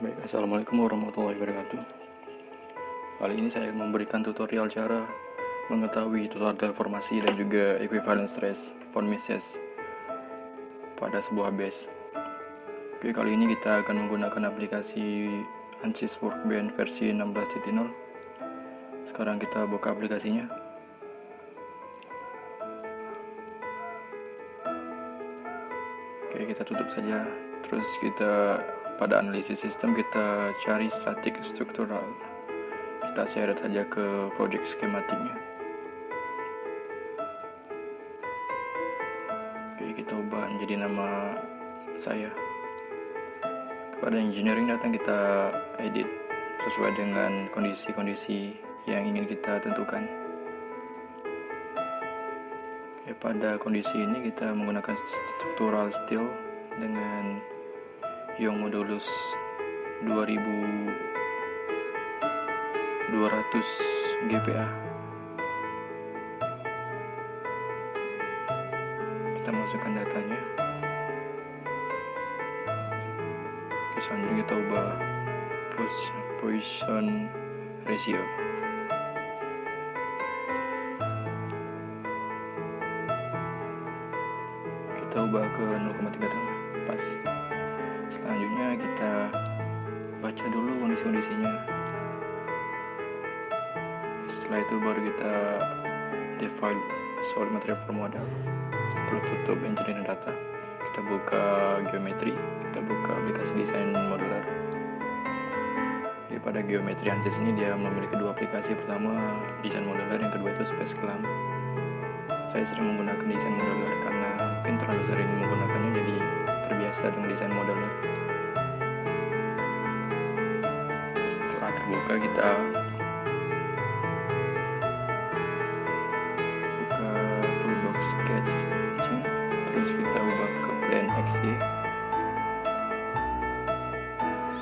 Baik, assalamualaikum warahmatullahi wabarakatuh. Kali ini saya akan memberikan tutorial cara mengetahui total deformasi dan juga equivalent stress von Mises pada sebuah base. Oke, kali ini kita akan menggunakan aplikasi ANSYS Workbench versi 16.0. Sekarang kita buka aplikasinya. Oke, kita tutup saja. Terus kita pada analisis sistem kita cari static struktural. Kita seret saja ke project schematiknya. Oke, kita ubah menjadi nama saya. Pada engineering datang kita edit sesuai dengan kondisi-kondisi yang ingin kita tentukan. Oke, pada kondisi ini kita menggunakan structural steel dengan Young modulus 2200 GPa. Kita masukkan datanya. Oke, selanjutnya kita ubah position ratio. Kita ubah ke 0,3 pas. Selanjutnya kita baca dulu kondisi-kondisinya. Setelah itu baru kita define solid material for model. Terus tutup engineering data. Kita buka geometri. Kita buka aplikasi desain modular. Jadi pada geometri ANSYS ini dia memiliki dua aplikasi. Pertama desain modular, yang kedua itu space clamp. Saya sering menggunakan desain modular karena mungkin terlalu sering menggunakannya, jadi terbiasa dengan desain modular. Setelah terbuka kita buka toolbox sketch, terus kita ubah ke plan XY.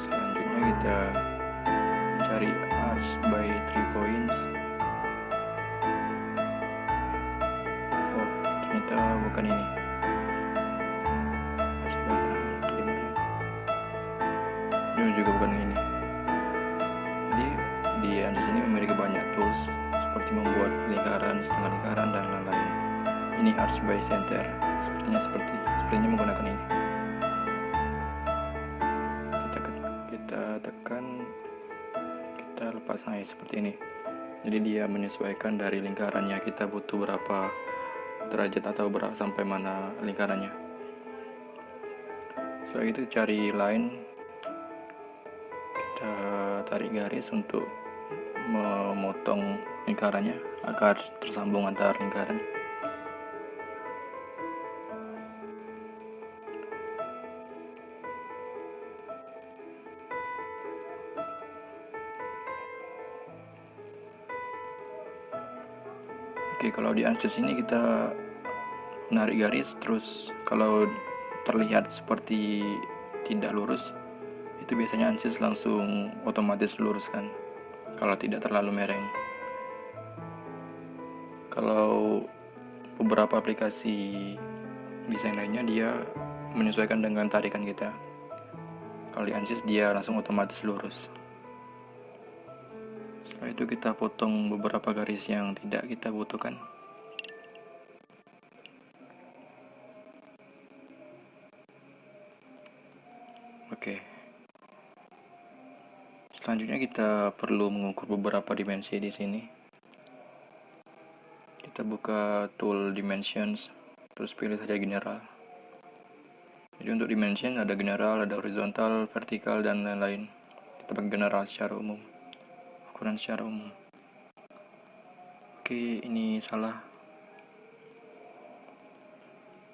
Selanjutnya kita mencari arch by 3 points. Oh, ternyata bukan ini. Ini juga bukan ini. Jadi di ANSYS ini memiliki banyak tools seperti membuat lingkaran, setengah lingkaran, dan lain-lain. Ini arch by center, sepertinya menggunakan ini. Kita tekan, kita lepas naik seperti ini. Jadi dia menyesuaikan dari lingkarannya, kita butuh berapa derajat atau sampai mana lingkarannya. Setelah itu cari line, kita tarik garis untuk memotong lingkarannya agar tersambung antar lingkaran. Oke, kalau di ANSYS ini kita menarik garis, terus kalau terlihat seperti tidak lurus, itu biasanya ANSYS langsung otomatis luruskan kalau tidak terlalu mereng. Kalau beberapa aplikasi desain lainnya dia menyesuaikan dengan tarikan kita. Kalau di ANSYS dia langsung otomatis lurus. Setelah itu kita potong beberapa garis yang tidak kita butuhkan. Oke. Selanjutnya kita perlu mengukur beberapa dimensi di sini. Kita buka tool dimensions, terus pilih saja general. Jadi untuk dimension ada general, ada horizontal, vertikal, dan lain-lain. Kita pakai general secara umum, ukuran secara umum. Oke, ini salah.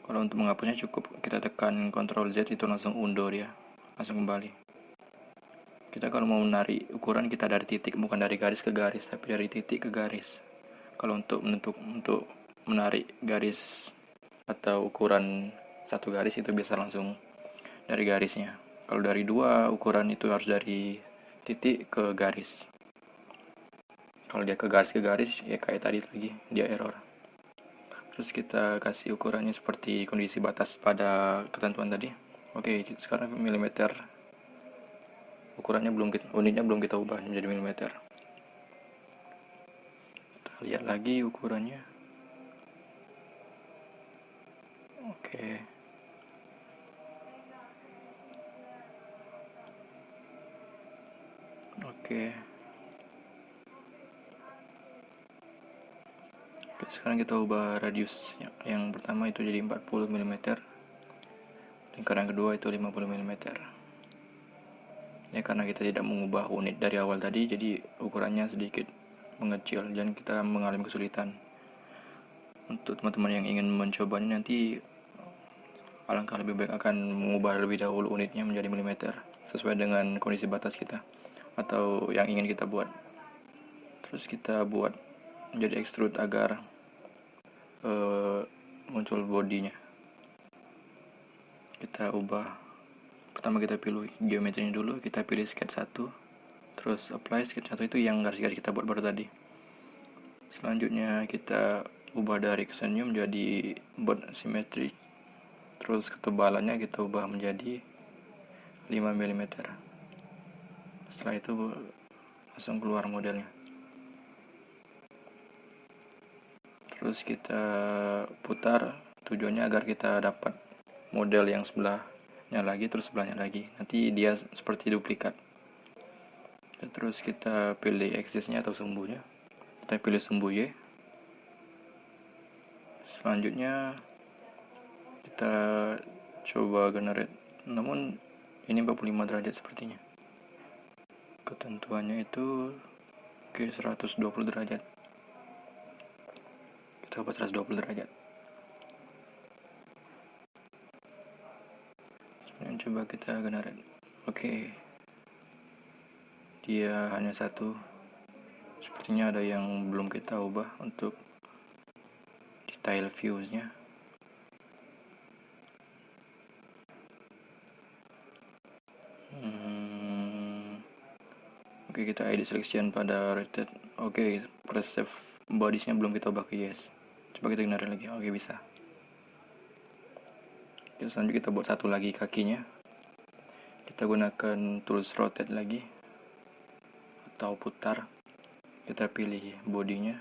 Kalau untuk menghapusnya cukup kita tekan Ctrl Z, itu langsung undo, dia langsung kembali. Kita kalau mau menarik ukuran, kita dari titik, bukan dari garis ke garis, tapi dari titik ke garis. Kalau untuk menarik garis atau ukuran satu garis, itu bisa langsung dari garisnya. Kalau dari dua ukuran itu harus dari titik ke garis. Kalau dia ke garis ya kayak tadi lagi, dia error. Terus kita kasih ukurannya seperti kondisi batas pada ketentuan tadi. Oke, sekarang milimeter. ukurannya unitnya belum kita ubah menjadi milimeter. Kita lihat lagi ukurannya. Oke. Sekarang kita ubah radius yang pertama itu jadi 40 mm, lingkaran kedua itu 50 mm. Ya, karena kita tidak mengubah unit dari awal tadi, jadi ukurannya sedikit mengecil dan kita mengalami kesulitan. Untuk teman-teman yang ingin mencobanya nanti, alangkah lebih baik akan mengubah lebih dahulu unitnya menjadi milimeter sesuai dengan kondisi batas kita atau yang ingin kita buat. Terus kita buat menjadi extrude agar muncul bodinya. Kita ubah, pertama kita pilih geometrinya dulu, kita pilih sketch 1, terus apply sketch 1 itu yang garis-garis kita buat baru tadi. Selanjutnya kita ubah dari Xenium menjadi bot simetri, terus ketebalannya kita ubah menjadi 5 mm. Setelah itu langsung keluar modelnya. Terus kita putar, tujuannya agar kita dapat model yang sebelahnya lagi, terus sebelahnya lagi, nanti dia seperti duplikat. Terus kita pilih aksisnya atau sumbunya, kita pilih sumbu Y. Selanjutnya kita coba generate, namun ini 45 derajat sepertinya. Ketentuannya itu ke 120 derajat. Kita buat 120 derajat. Sekarang coba kita generate. Oke. Dia hanya satu. Sepertinya ada yang belum kita ubah untuk detail views-nya. Oke, kita edit selection pada rotate. Oke, press save, bodies-nya belum kita ubah ke yes. Coba kita generate lagi. Oke, bisa. Oke, selanjutnya kita buat satu lagi kakinya. Kita gunakan tools rotate lagi atau putar. Kita pilih bodinya,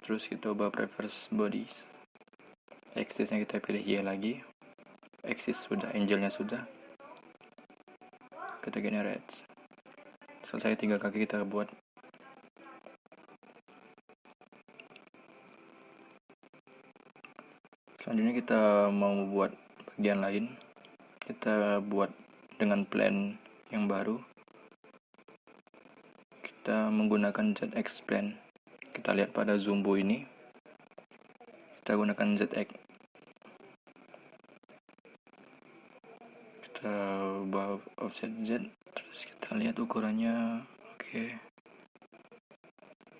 terus kita ubah reverse bodies. Axisnya kita pilih Y lagi. Axis sudah, angle-nya sudah. Kita generate. Selesai 3 kaki kita buat. Selanjutnya kita mau buat bagian lain. Kita buat dengan plan yang baru. Kita menggunakan ZX plan. Kita lihat pada Zumbo ini. Kita gunakan ZX. Kita ubah offset Z. Terus kita lihat ukurannya. Oke.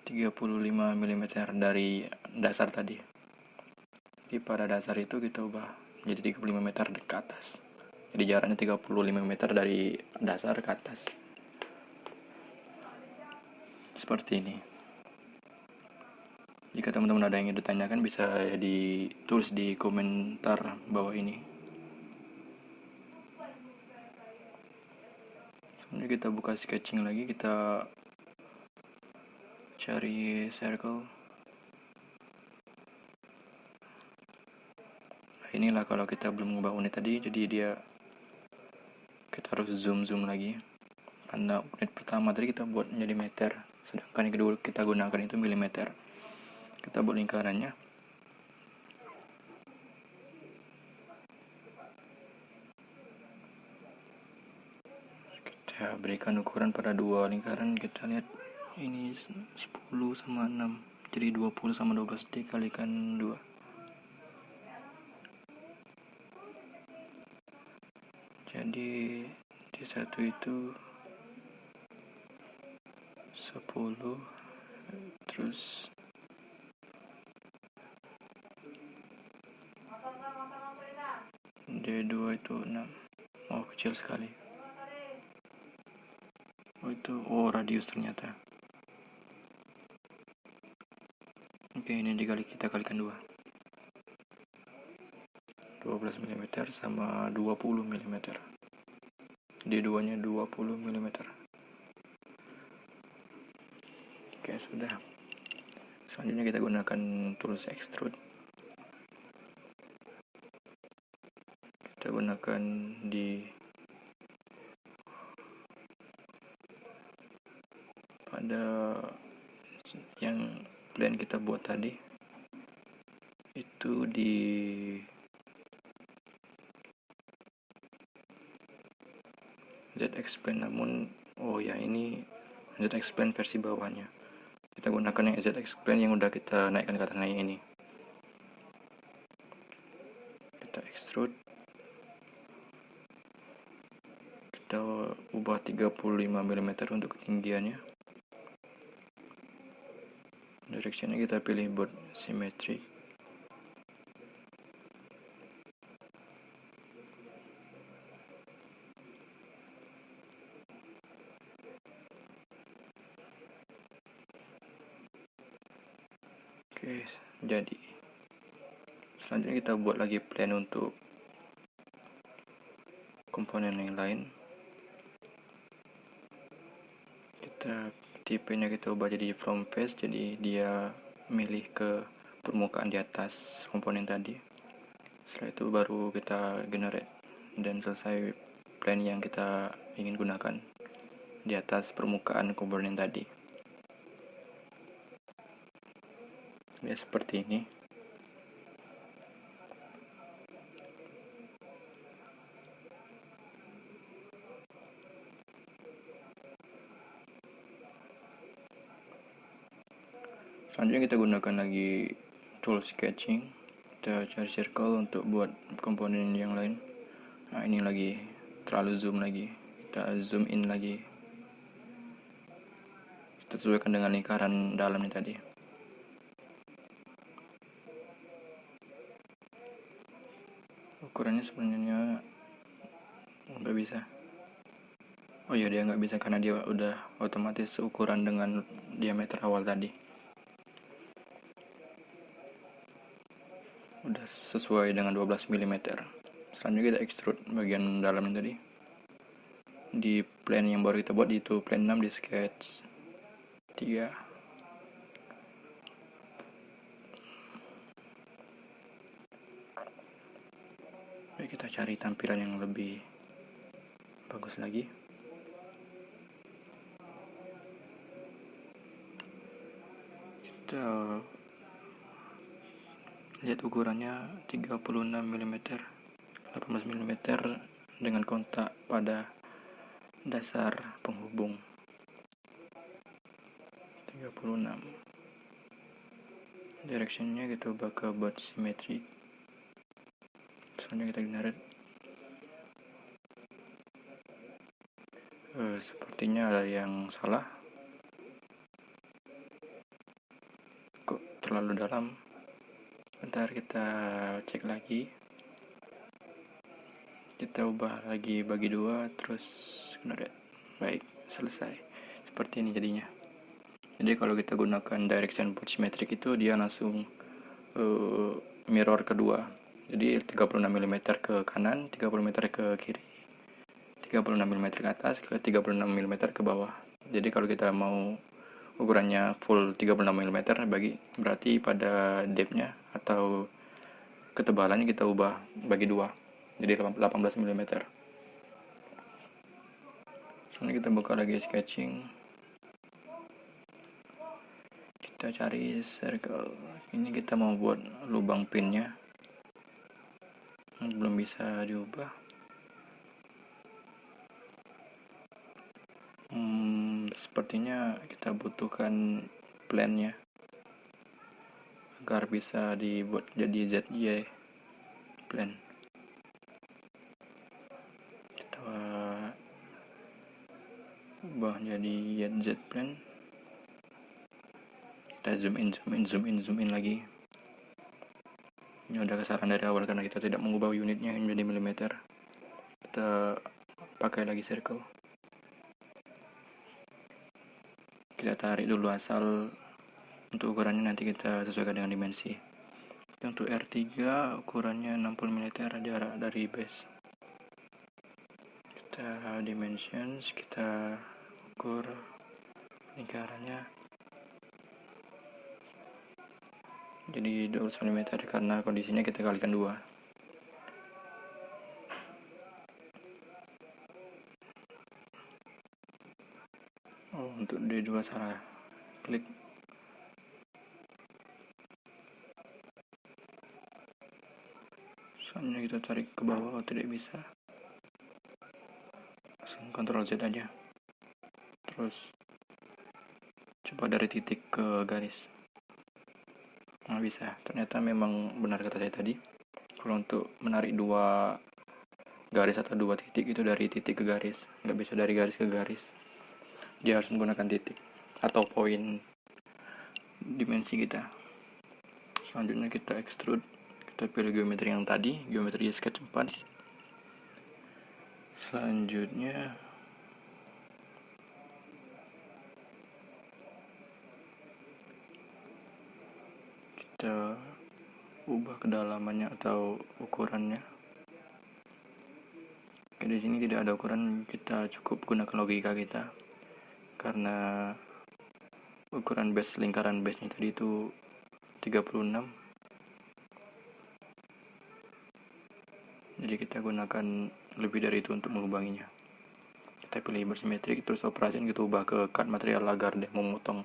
35 mm dari dasar tadi. Jadi pada dasar itu kita ubah menjadi 35 meter ke atas. Jadi jaraknya 35 meter dari dasar ke atas. Seperti ini. Jika teman-teman ada yang ingin ditanyakan, bisa ditulis di komentar bawah ini. Selanjutnya kita buka sketching lagi, kita cari circle. Inilah kalau kita belum mengubah unit tadi, jadi kita harus zoom lagi karena unit pertama tadi kita buat menjadi meter, sedangkan yang kedua kita gunakan itu milimeter. Kita buat lingkarannya. Kita berikan ukuran pada dua lingkaran. Kita lihat ini 10 sama 6, jadi 20 sama 12 dikalikan 2. Jadi di satu itu 10, terus D2 itu 6. Oh, kecil sekali. Oh, radius ternyata. Oke, ini kita kalikan 2. 12 mm sama 20 mm. D2 nya 20 mm. Oke, sudah. Selanjutnya kita gunakan tools extrude. Kita gunakan di pada yang plan kita buat tadi, itu di Z-Explain, namun ini Z-Explain versi bawahnya. Kita gunakan yang Z-Explain yang udah kita naikkan ke atas ini. Kita extrude, kita ubah 35 mm untuk ketinggiannya. Directionnya kita pilih board symmetric. Oke, jadi selanjutnya kita buat lagi plan untuk komponen yang lain. Kita tipenya kita ubah jadi from face, jadi dia milih ke permukaan di atas komponen tadi. Setelah itu baru kita generate dan selesai plan yang kita ingin gunakan di atas permukaan komponen tadi. Ya, seperti ini. Selanjutnya kita gunakan lagi tool sketching. Kita cari circle untuk buat komponen yang lain. Nah, ini lagi terlalu zoom lagi. Kita zoom in lagi. Kita sesuaikan dengan lingkaran dalamnya tadi. Ukurannya sebenarnya nggak bisa. Oh iya, dia nggak bisa karena dia udah otomatis seukuran dengan diameter awal tadi. Udah sesuai dengan 12 mm. Selanjutnya kita extrude bagian dalamnya tadi. Di plan yang baru kita buat itu plan 6 di sketch 3. Baik, kita cari tampilan yang lebih bagus lagi. Kita lihat ukurannya 36 mm, 18 mm dengan kontak pada dasar penghubung 36. Directionnya kita ubah ke board symmetric. Selanjutnya kita generate. Sepertinya ada yang salah. Kok terlalu dalam? Bentar, kita cek lagi. Kita ubah lagi bagi 2, terus generate. Baik, selesai. Seperti ini jadinya. Jadi kalau kita gunakan direction board symmetric itu dia langsung mirror kedua. Jadi 36 mm ke kanan, 30 mm ke kiri, 36 mm ke atas, ke 36 mm ke bawah. Jadi kalau kita mau ukurannya full 36 mm berarti pada depth-nya atau ketebalannya kita ubah bagi 2. Jadi 18 mm. Selanjutnya kita buka lagi sketching. Kita cari circle. Ini kita mau buat lubang pinnya. Belum bisa diubah. Sepertinya kita butuhkan plan-nya agar bisa dibuat jadi ZY plan. Kita ubah jadi Z plan. Kita zoom in lagi. Ini udah kesalahan dari awal karena kita tidak mengubah unitnya menjadi milimeter. Kita pakai lagi circle. Kita tarik dulu asal. Untuk ukurannya nanti kita sesuaikan dengan dimensi. Untuk R3 ukurannya 60 mm jarak dari base. Kita kita dimensions, kita ukur lingkarannya jadi 12 mm karena kondisinya kita kalikan 2. Untuk D2 salah klik. Soalnya kita tarik ke bawah, tidak bisa. Langsung Ctrl Z aja. Terus coba dari titik ke garis. Nggak bisa. Ternyata memang benar kata saya tadi. Kalau untuk menarik 2 garis atau 2 titik itu dari titik ke garis. Nggak bisa dari garis ke garis. Dia harus menggunakan titik atau poin dimensi kita. Selanjutnya kita extrude. Kita pilih geometri yang tadi, geometri sketch 4. Selanjutnya kita ubah kedalamannya atau ukurannya. Oke, di sini tidak ada ukuran, kita cukup gunakan logika kita karena ukuran base lingkaran base-nya tadi itu 36. Jadi kita gunakan lebih dari itu untuk melubanginya. Kita pilih bersimetrik, terus operasi kita ubah ke cut material agar dia memotong.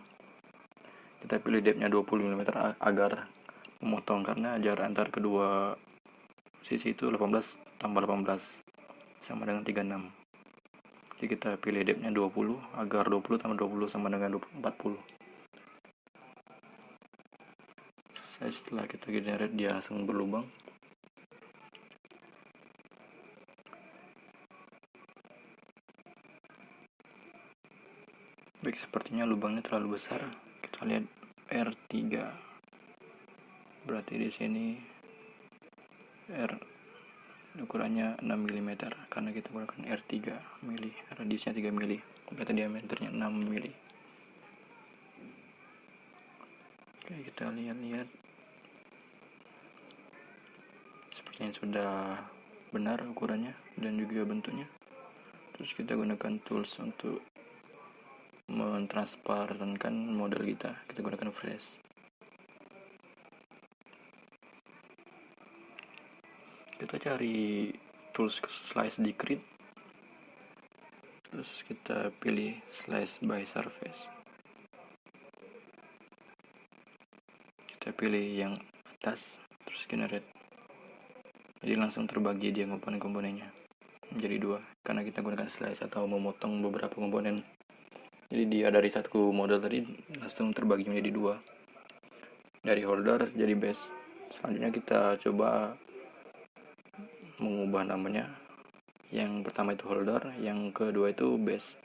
Kita pilih depth-nya 20 mm agar memotong karena jarak antar kedua sisi itu 18 tambah 18 sama dengan 36. Jadi kita pilih depth-nya 20 agar 20 tambah 20 sama dengan 40. Setelah kita generate dia langsung berlubang. Baik, sepertinya lubangnya terlalu besar. Kita lihat R3. Berarti di sini R ukurannya 6 mm karena kita gunakan R3 mili, radiusnya 3 mili, berarti diameternya 6 mili. Oke, kita lihat-lihat. Sepertinya sudah benar ukurannya dan juga bentuknya. Terus kita gunakan tools untuk mentransparankan model kita. Kita gunakan flash. Kita cari tools slice decrease. Terus kita pilih slice by surface. Kita pilih yang atas, terus generate. Jadi langsung terbagi dia komponen-komponennya menjadi 2 karena kita gunakan slice atau memotong beberapa komponen. Jadi dia dari satu model tadi langsung terbagi menjadi 2. Dari holder jadi base. Selanjutnya kita coba mengubah namanya. Yang pertama itu holder, yang kedua itu base.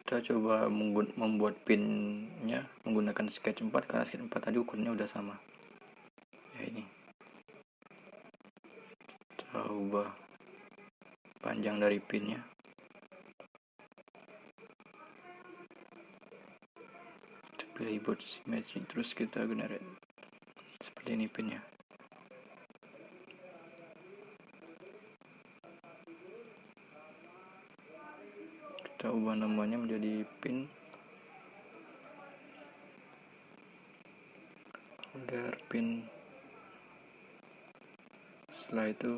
Kita coba membuat pinnya menggunakan sketch 4 karena sketch 4 tadi ukurannya udah sama. Ya ini. Kita ubah panjang dari pinnya. Kita pilih both symmetry, terus kita generate. Seperti ini pinnya. Kita ubah namanya menjadi pin holder pin. Setelah itu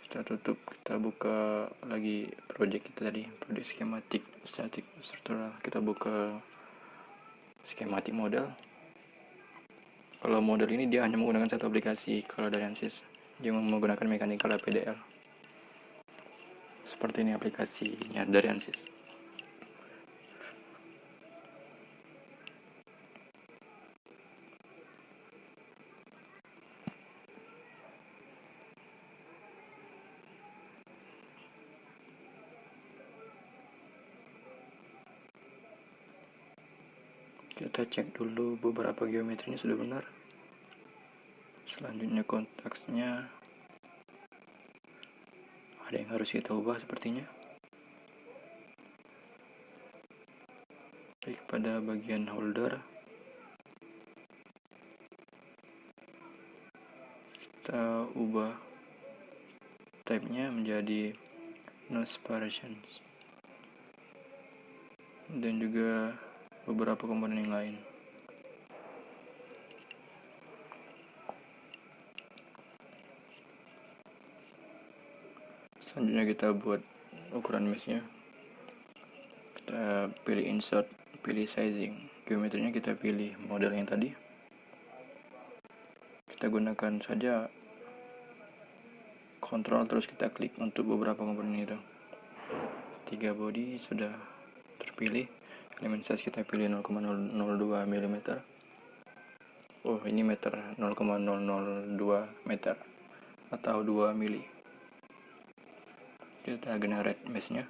kita tutup, kita buka lagi project kita tadi, project schematic static struktural. Kita buka schematic model. Kalau model ini dia hanya menggunakan satu aplikasi. Kalau dari ANSYS dia menggunakan mechanical PDL. Seperti ini aplikasinya dari ANSYS. Kita cek dulu beberapa geometrinya sudah benar. Selanjutnya konteksnya ada yang harus kita ubah sepertinya. Klik pada bagian holder, kita ubah type-nya menjadi no separations, dan juga beberapa komponen yang lain. Selanjutnya kita buat ukuran meshnya. Kita pilih insert, pilih sizing, geometrinya kita pilih model yang tadi. Kita gunakan saja kontrol terus kita klik untuk beberapa komponen itu. 3 body sudah terpilih. Element size kita pilih 0,002 mm. Oh, ini meter, 0,002 meter atau 2 mili. Kita generate mesh-nya.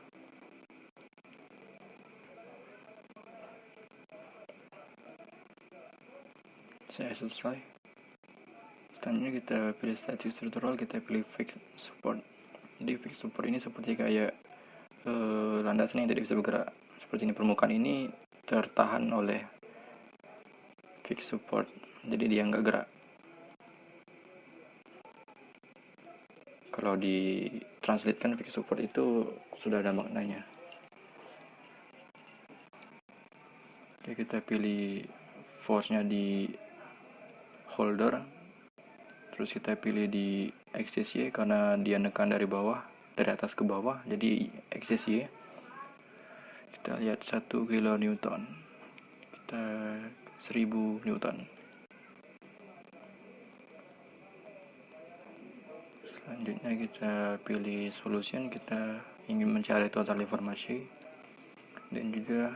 Saya selesai. Selanjutnya kita pilih static structural, kita pilih fixed support. Jadi fixed support ini seperti kayak landasan yang tidak bisa bergerak. Seperti ini, permukaan ini tertahan oleh fixed support, jadi dia nggak gerak. Kalau ditranslatekan fixed support itu sudah ada maknanya. Oke, kita pilih force-nya di holder, terus kita pilih di axis Y karena dia nekan dari bawah, dari atas ke bawah, jadi axis Y. Kita lihat 1 kN, kita 1000 Newton. Selanjutnya kita pilih solution, kita ingin mencari total deformasi dan juga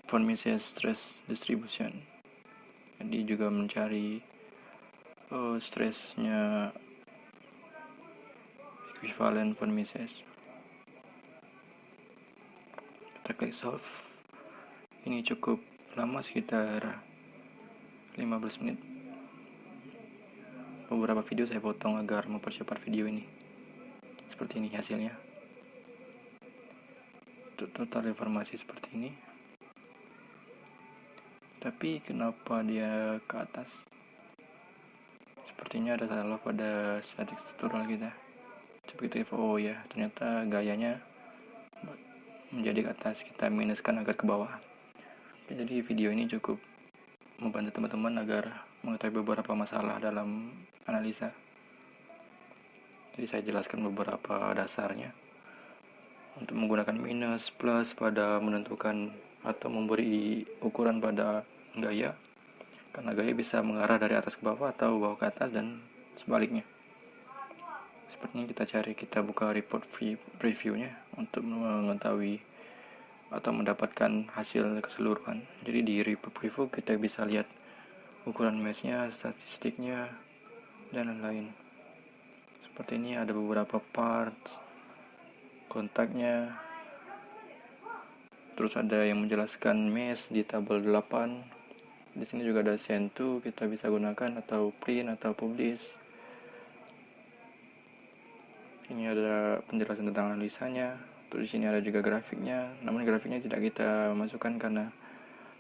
von Mises stress distribution. Jadi juga mencari stressnya equivalent von Mises. Kita klik solve. Ini cukup lama, sekitar 15 menit. Beberapa video saya potong agar mempercepat video ini. Seperti ini hasilnya. Total deformasi seperti ini. Tapi kenapa dia ke atas? Sepertinya ada salah pada static structural kita. Coba kita oh ya, ternyata gayanya menjadi ke atas, kita minuskan agar ke bawah. Jadi video ini cukup membantu teman-teman agar mengetahui beberapa masalah dalam analisa. Jadi saya jelaskan beberapa dasarnya untuk menggunakan minus, plus pada menentukan atau memberi ukuran pada gaya, karena gaya bisa mengarah dari atas ke bawah atau bawah ke atas dan sebaliknya. Sepertinya kita buka report previewnya untuk mengetahui atau mendapatkan hasil keseluruhan. Jadi di report preview kita bisa lihat ukuran meshnya, statistiknya, dan lain-lain. Seperti ini ada beberapa parts, kontaknya, terus ada yang menjelaskan mesh di tabel 8. Di sini juga ada send to, kita bisa gunakan atau print atau publish. Ini ada penjelasan tentang analisanya. Terus di sini ada juga grafiknya. Namun grafiknya tidak kita masukkan karena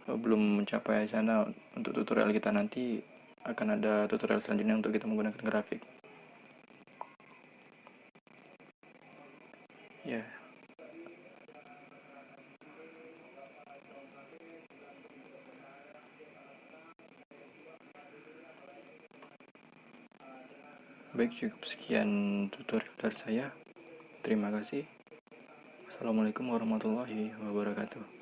belum mencapai sana. Untuk tutorial kita nanti akan ada tutorial selanjutnya untuk kita menggunakan grafik. Ya. Baik, cukup sekian tutorial dari saya. Terima kasih. Assalamualaikum warahmatullahi wabarakatuh.